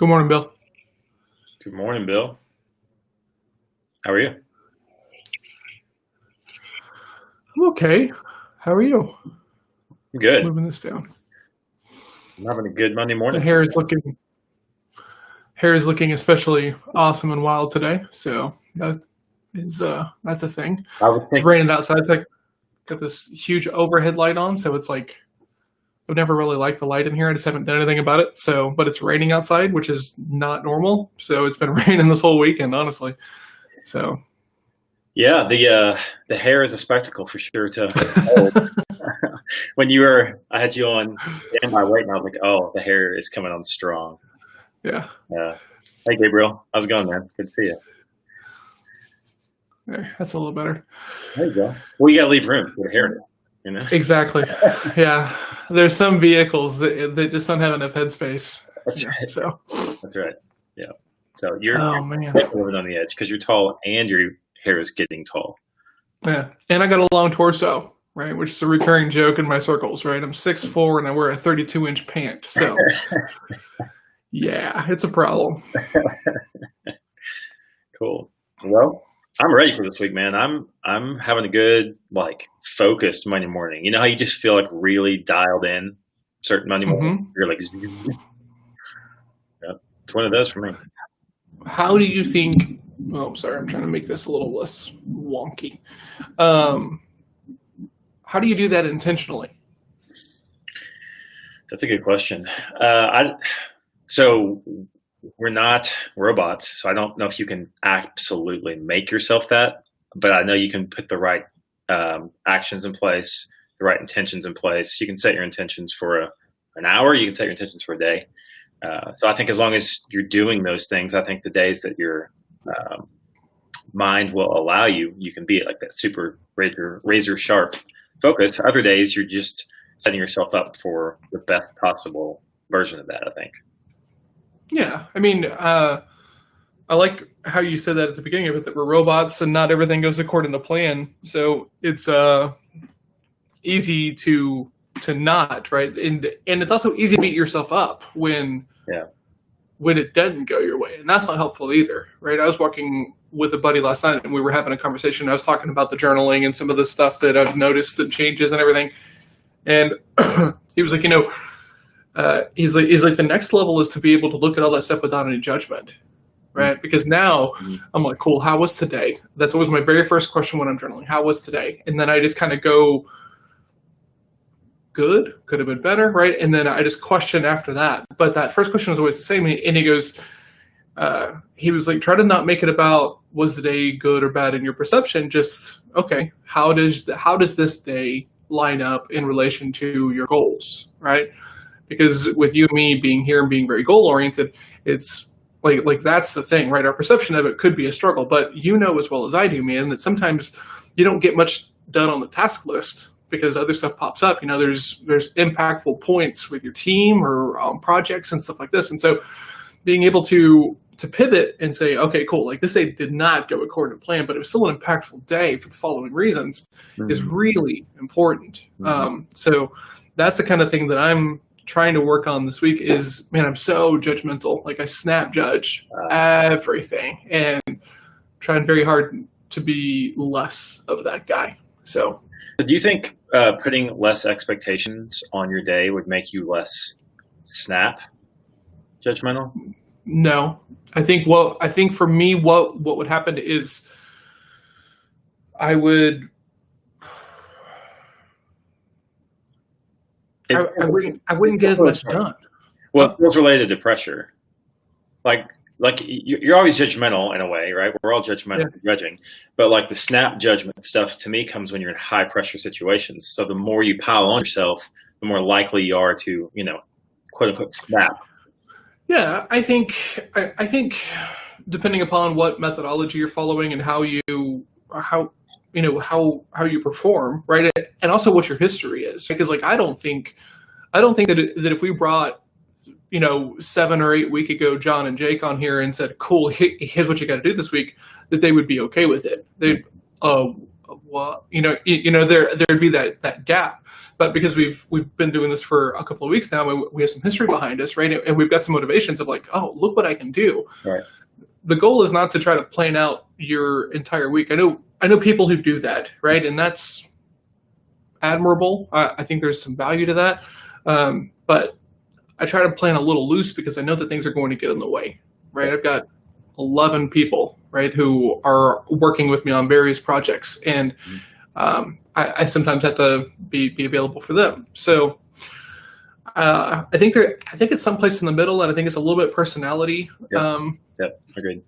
Good morning, Bill. Good morning, Bill. How are you? I'm okay. How are you? I'm good. Moving this down. I'm having a good Monday The morning. hair is looking especially awesome and wild today. So that's a thing. I was It's thinking, raining outside. It's like got this huge overhead light on, so it's like I've never really liked the light in here. I just haven't done anything about it. So, but it's raining outside, which is not normal. So it's been raining this whole weekend, honestly. So yeah, the hair is a spectacle for sure. To when I had you on and my weight, and I was like, oh, the hair is coming on strong. yeah, Hey, Gabriel, how's it going, man? Good to see you. there, that's a little better. There you go. Well, you gotta leave room for the hair, you know. Exactly. Yeah. There's some vehicles that just don't have enough headspace. That's Yeah. right. So, That's right. Yeah. So you're oh man. living on the edge because you're tall and your hair is getting tall. Yeah. And I got a long torso, right? Which is a recurring joke in my circles, right? I'm 6'4" and I wear a 32-inch pant. So, yeah, it's a problem. Cool. Well, I'm ready for this week, man. I'm having a good, focused Monday morning. You know how you just feel like really dialed in certain Monday morning? You're like, yeah, it's one of those for me. How do you think? Oh, sorry. I'm trying to make this a little less wonky. How do you do that intentionally? That's a good question. So we're not robots, so I don't know if you can absolutely make yourself that, but I know you can put the right actions in place, the right intentions in place. You can set your intentions for an hour. You can set your intentions for a day. So I think as long as you're doing those things, I think the days that your mind will allow you, you can be at like that super razor sharp focus. Other days, you're just setting yourself up for the best possible version of that, I think. Yeah. I mean, I like how you said that at the beginning of it, that we're robots and not everything goes according to plan. So it's easy to not, right? And it's also easy to beat yourself up when it doesn't go your way. And that's not helpful either, right? I was walking with a buddy last night and we were having a conversation. I was talking about the journaling and some of the stuff that I've noticed, the changes and everything. And he was like, he's like the next level is to be able to look at all that stuff without any judgment, right? Because now I'm like, cool, how was today? That's always my very first question when I'm journaling. How was today? And then I just kind of go, good, could have been better, right? And then I just question after that. But that first question was always the same. And he goes, he was like, try to not make it about was the day good or bad in your perception. Just, okay, how does this day line up in relation to your goals, right? Because with you and me being here and being very goal oriented, it's like that's the thing, right? Our perception of it could be a struggle, but you know as well as I do, man, that sometimes you don't get much done on the task list because other stuff pops up. There's impactful points with your team or projects and stuff like this, and so being able to pivot and say, okay, cool, like this day did not go according to plan, but it was still an impactful day for the following reasons is really important. So that's the kind of thing that I'm trying to work on this week is, man, I'm so judgmental. Like I snap judge everything and trying very hard to be less of that guy. So do you think putting less expectations on your day would make you less snap judgmental? No, I think for me, what would happen is I wouldn't get as much done. Well, it's related to pressure. Like you're always judgmental in a way, right? We're all judgmental and judging, but like the snap judgment stuff to me comes when you're in high pressure situations. So the more you pile on yourself, the more likely you are to, quote unquote, snap. Yeah, I think depending upon what methodology you're following and how you perform, right, and also what your history is, because like I don't think that if we brought 7 or 8 weeks ago John and Jake on here and said, cool, here's what you got to do this week, that they would be okay with it. They'd well, there'd be that gap. But because we've been doing this for a couple of weeks now, and we have some history behind us, right? And we've got some motivations of like, oh, look what I can do. Right. The goal is not to try to plan out your entire week. I know people who do that, right? And that's admirable. I think there's some value to that. But I try to plan a little loose because I know that things are going to get in the way, right? I've got 11 people, right, who are working with me on various projects, and I sometimes have to be available for them. So I think it's someplace in the middle, and I think it's a little bit personality Agreed.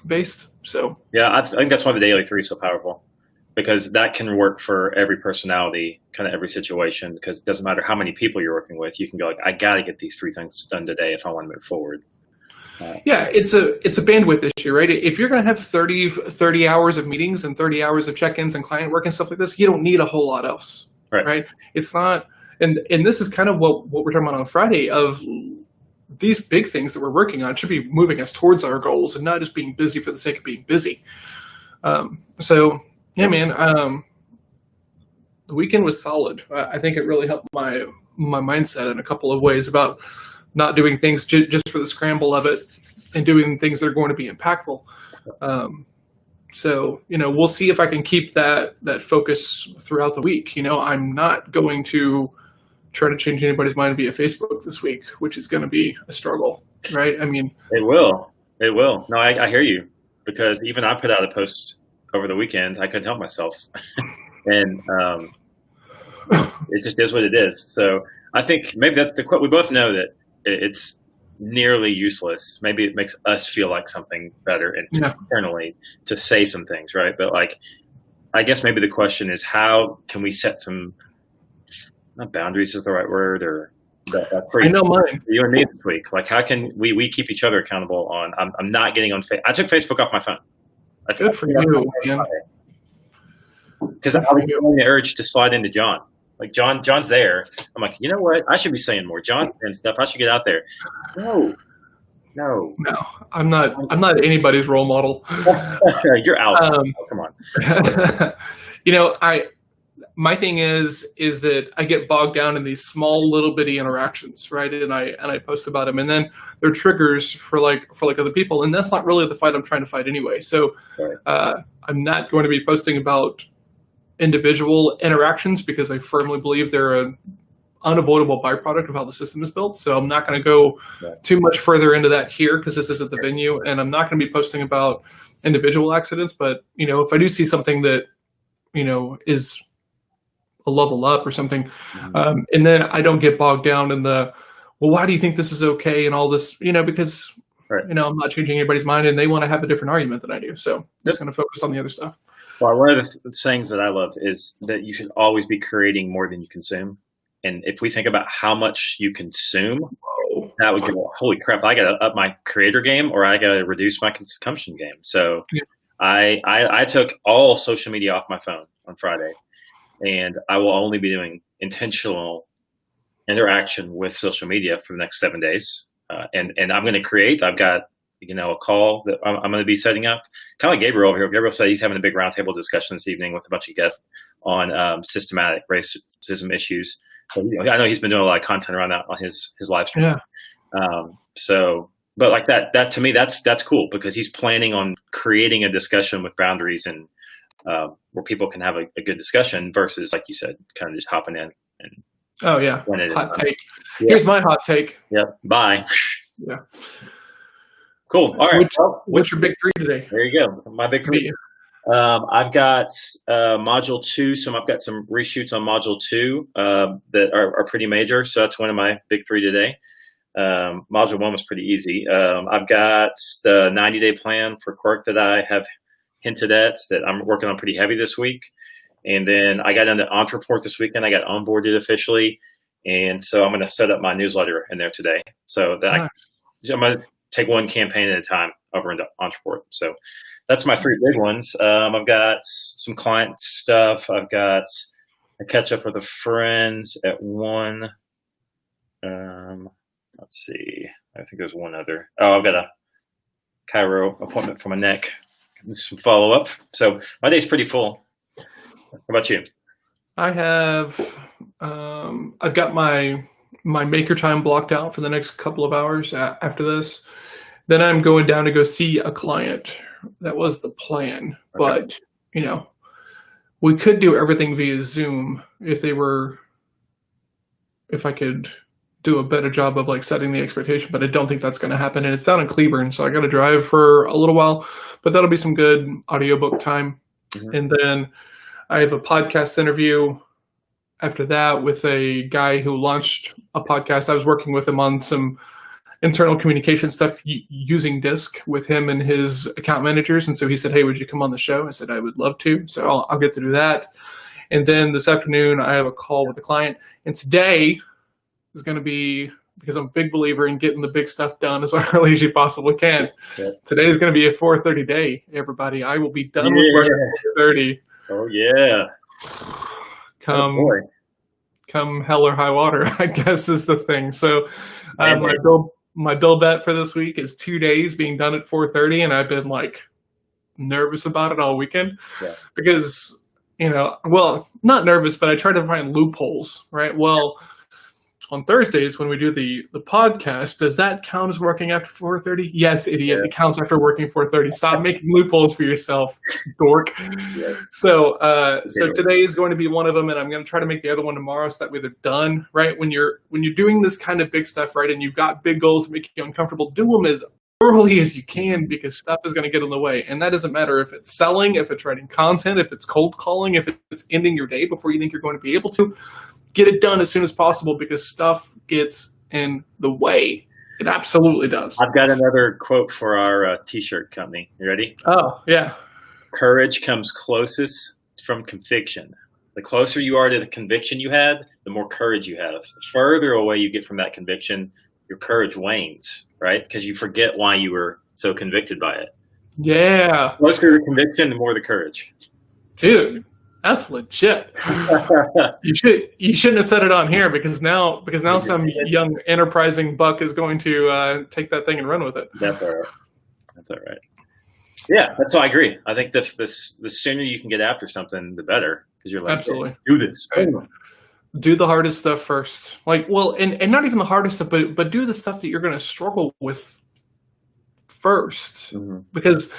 based. So yeah, I think that's why the daily 3 is so powerful, because that can work for every personality, kind of every situation, because it doesn't matter how many people you're working with. You can go like, I got to get these 3 things done today if I want to move forward. Yeah, it's a bandwidth issue, right? If you're going to have 30 hours of meetings and 30 hours of check-ins and client work and stuff like this, you don't need a whole lot else, right? It's not, and this is kind of what we're talking about on Friday, of these big things that we're working on should be moving us towards our goals and not just being busy for the sake of being busy. So yeah, man, the weekend was solid. I think it really helped my mindset in a couple of ways about not doing things just for the scramble of it and doing things that are going to be impactful. So, we'll see if I can keep that focus throughout the week. I'm not going to try to change anybody's mind via Facebook this week, which is going to be a struggle, right? I mean, it will. No, I hear you, because even I put out a post over the weekend. I couldn't help myself. And it just is what it is. So I think maybe that we both know that it's nearly useless. Maybe it makes us feel like something better internally to say some things, right? But like, I guess maybe the question is, how can we set some, not boundaries is the right word, or I know mine. You and me this week. Like, how can we keep each other accountable on? I'm not getting on. I took Facebook off my phone. Good for you, man. Because I was feeling the urge to slide into John. Like John's there. I'm like, you know what? I should be saying more. John and stuff. I should get out there. No. I'm not anybody's role model. You're out. Come on. My thing is that I get bogged down in these small little bitty interactions, right? And I post about them, and then they're triggers for other people, and that's not really the fight I'm trying to fight anyway. So I'm not going to be posting about individual interactions because I firmly believe they're an unavoidable byproduct of how the system is built. So I'm not going to go too much further into that here because this isn't the venue, and I'm not going to be posting about individual accidents. But if I do see something that is a level up or something, and then I don't get bogged down in the, well, why do you think this is okay and all this, because I'm not changing anybody's mind, and they want to have a different argument than I do. So I'm just going to focus on the other stuff. Well, one of the sayings that I love is that you should always be creating more than you consume. And if we think about how much you consume, that would go, holy crap, I got to up my creator game, or I got to reduce my consumption game. So I took all social media off my phone on Friday, and I will only be doing intentional interaction with social media for the next 7 days. And I'm going to create. I've got a call that I'm going to be setting up. Kind of like Gabriel over here. Gabriel said he's having a big roundtable discussion this evening with a bunch of guests on systematic racism issues. So I know he's been doing a lot of content around that on his live stream. But like that to me, that's cool, because he's planning on creating a discussion with boundaries and where people can have a good discussion versus, like you said, kind of just hopping in and hot take. Here's my hot take. Yep. Bye. Yeah. Cool. All right. What's your big 3 today? There you go. My big 3. I've got module 2. So I've got some reshoots on module 2 that are pretty major. So that's one of my big 3 today. Module 1 was pretty easy. I've got the 90-day plan for Quirk that I have hinted at that I'm working on pretty heavy this week. And then I got into Entreport this weekend. I got onboarded officially. And so I'm going to set up my newsletter in there today. So that I'm going to take one campaign at a time over into Entreport. So that's my 3 big ones. I've got some client stuff. I've got a catch up with a friend at 1. Let's see. I think there's one other. Oh, I've got a chiro appointment for my neck. Some follow up. So my day's pretty full. How about you? I have I've got my maker time blocked out for the next couple of hours after this. Then I'm going down to go see a client. That was the plan, Okay. but you know, we could do everything via Zoom if I could do a better job of like setting the expectation, but I don't think that's going to happen. And it's down in Cleburne, so I got to drive for a little while, but that'll be some good audiobook time. Mhm. And then I have a podcast interview after that with a guy who launched a podcast. I was working with him on some internal communication stuff using Disc with him and his account managers. And so he said, "Hey, would you come on the show?" I said, "I would love to." So I'll get to do that. And then this afternoon, I have a call with a client. And today is going to be, because I'm a big believer in getting the big stuff done as early as you possibly can. Yeah. Today is going to be a 4:30 day, everybody. I will be done with work at 4:30. Oh yeah. Come hell or high water, I guess is the thing. So Man. my bill bet for this week is 2 days being done at 4:30, and I've been like nervous about it all weekend because, well, not nervous, but I try to find loopholes, right? Well, on Thursdays when we do the podcast, does that count as working after 4:30? Yes, idiot. It counts after working 4:30. Stop making loopholes for yourself, dork. Yeah. So today is going to be one of them, and I'm going to try to make the other one tomorrow, so that way they're done. Right, when you're doing this kind of big stuff, right, and you've got big goals that make you uncomfortable, do them as early as you can, because stuff is going to get in the way. And that doesn't matter if it's selling, if it's writing content, if it's cold calling, if it's ending your day before you think you're going to be able to. Get it done as soon as possible, because stuff gets in the way. It absolutely does. I've got another quote for our t-shirt company. You ready? Oh, yeah. Courage comes closest from conviction. The closer you are to the conviction you had, the more courage you have. The further away you get from that conviction, your courage wanes, right? Because you forget why you were so convicted by it. Yeah. The closer to conviction, the more the courage. Dude, that's legit. You shouldn't have said it on here, because now some young enterprising buck is going to take that thing and run with it. That's all right. That's all right. Yeah, that's why I agree. I think the sooner you can get after something, the better, because you're like, absolutely, hey, do this. Right. Do the hardest stuff first. Like, well, and not even the hardest stuff, but do the stuff that you're going to struggle with first. Mm-hmm. Because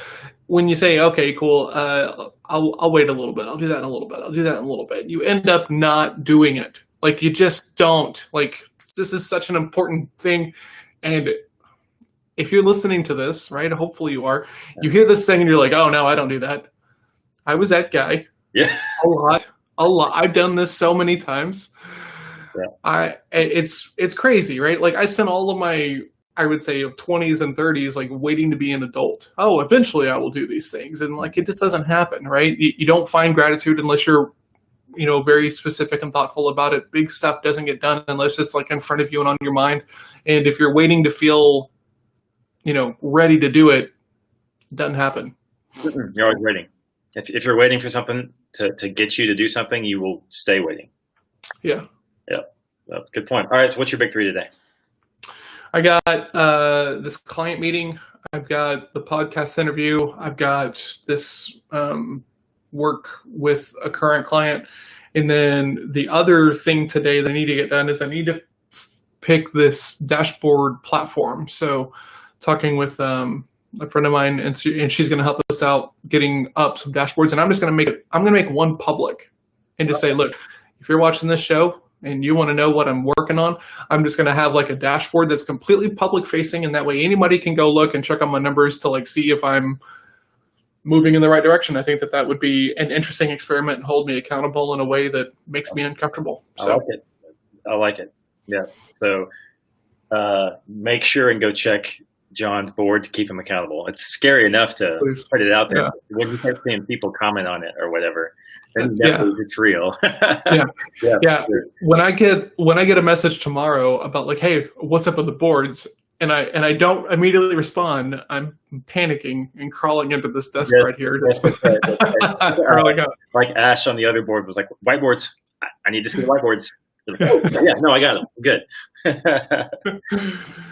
when you say, okay, cool, I'll wait a little bit. I'll do that in a little bit. I'll do that in a little bit. You end up not doing it. Like, you just don't. Like, this is such an important thing. And if you're listening to this, right, hopefully you are, you hear this thing and you're like, oh, no, I don't do that. I was that guy. Yeah. A lot. I've done this so many times. Yeah. It's crazy, right? Like, I spent all of my, I would say, 20s and 30s, like, waiting to be an adult. Oh, eventually I will do these things. And, like, it just doesn't happen, right? You don't find gratitude unless you're, very specific and thoughtful about it. Big stuff doesn't get done unless it's, like, in front of you and on your mind. And if you're waiting to feel, ready to do it, it doesn't happen. You're always waiting. If you're waiting for something to get you to do something, you will stay waiting. Yeah. Yeah. Good point. All right. So what's your big three today? I got this client meeting. I've got the podcast interview. I've got this work with a current client. And then the other thing today that I need to get done is I need to pick this dashboard platform. So talking with a friend of mine, and she's going to help us out getting up some dashboards. And I'm just going to make one public and just say, look, if you're watching this show and you want to know what I'm working on, I'm just going to have like a dashboard that's completely public facing. And that way anybody can go look and check on my numbers to like see if I'm moving in the right direction. I think that would be an interesting experiment and hold me accountable in a way that makes me uncomfortable. So I like it. Yeah. So make sure and go check John's board to keep him accountable. It's scary enough to put it out there. Yeah. When you start seeing people comment on it or whatever, then definitely it's real. Yeah. Sure. When I get a message tomorrow about like, hey, what's up with the boards, and I don't immediately respond, I'm panicking and crawling into this desk right here. That's right. Like Ash on the other board was like, whiteboards. I need to see the whiteboards. Like, oh, yeah, no, I got them. Good.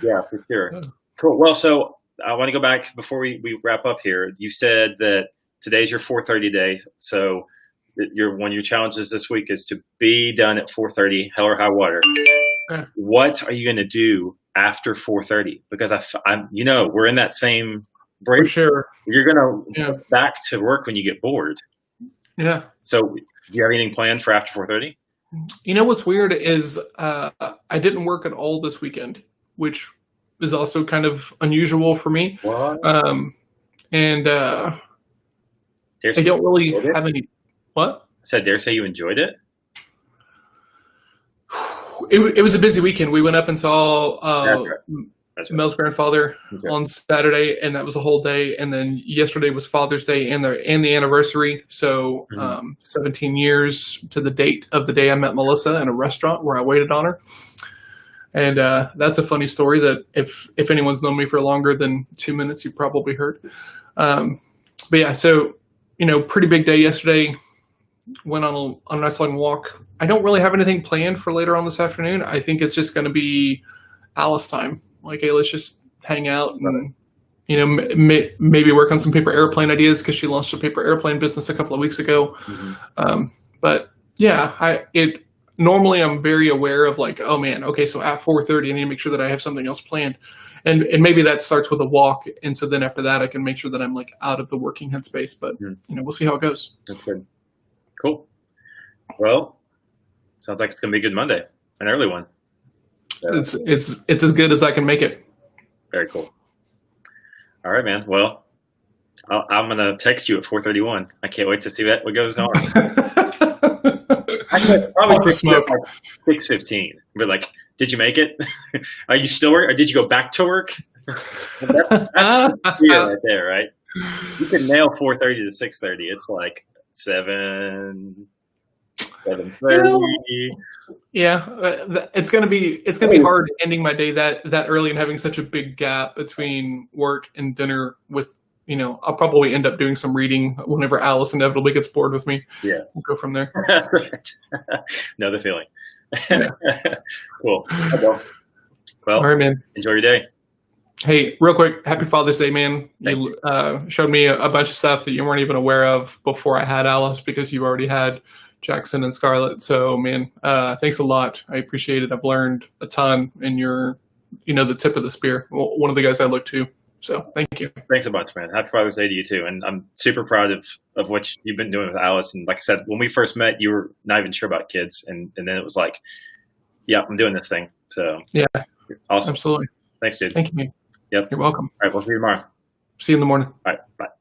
Yeah, for sure. Cool. Well, so I want to go back before we wrap up here. You said that today's your 4:30 day. So one of your challenges this week is to be done at 4:30, hell or high water. Okay. What are you going to do after 4:30? Because I'm, we're in that same break. For sure. You're going to go back to work when you get bored. Yeah. So do you have anything planned for after 4:30? You know what's weird is I didn't work at all this weekend, which is also kind of unusual for me. What? And I don't really have any. What? I said, dare say you enjoyed it? It was a busy weekend. We went up and saw That's right. Mel's grandfather on Saturday, and that was a whole day. And then yesterday was Father's Day and the anniversary. So 17 years to the date of the day I met Melissa in a restaurant where I waited on her. And that's a funny story that if anyone's known me for longer than 2 minutes, you probably heard. But yeah, so, pretty big day yesterday. Went on a nice long walk. I don't really have anything planned for later on this afternoon. I think it's just going to be Alice time. Like, hey, let's just hang out and, maybe work on some paper airplane ideas because she launched a paper airplane business a couple of weeks ago. But yeah, normally I'm very aware of like, oh man, okay, so at 4:30 I need to make sure that I have something else planned. And maybe that starts with a walk. And so then after that, I can make sure that I'm like out of the working headspace. But, we'll see how it goes. That's good. Cool. Well, sounds like it's going to be a good Monday, an early one. So. It's as good as I can make it. Very cool. All right, man. Well, I'm going to text you at 4:31. I can't wait to see what goes on. I could probably pick you up like 6:15. But like, did you make it? Are you still working? Or did you go back to work? That's right there, right? You can nail 4:30 to 6:30. It's like 7:30. Yeah, it's gonna be hard ending my day that early and having such a big gap between work and dinner. With I'll probably end up doing some reading whenever Alice inevitably gets bored with me. Yeah, we'll go from there. Know the feeling. Yeah. Cool. Well, all right, man. Enjoy your day. Hey, real quick, happy Father's Day, man. You showed me a bunch of stuff that you weren't even aware of before I had Alice because you already had Jackson and Scarlett. So, man, thanks a lot. I appreciate it. I've learned a ton, and you're, the tip of the spear. One of the guys I look to. So, thank you. Thanks a bunch, man. Happy Father's Day to you, too. And I'm super proud of what you've been doing with Alice. And like I said, when we first met, you were not even sure about kids. And then it was like, yeah, I'm doing this thing. So, yeah, awesome. Absolutely. Thanks, dude. Thank you. Yep. You're welcome. All right, we'll see you tomorrow. See you in the morning. All right, bye.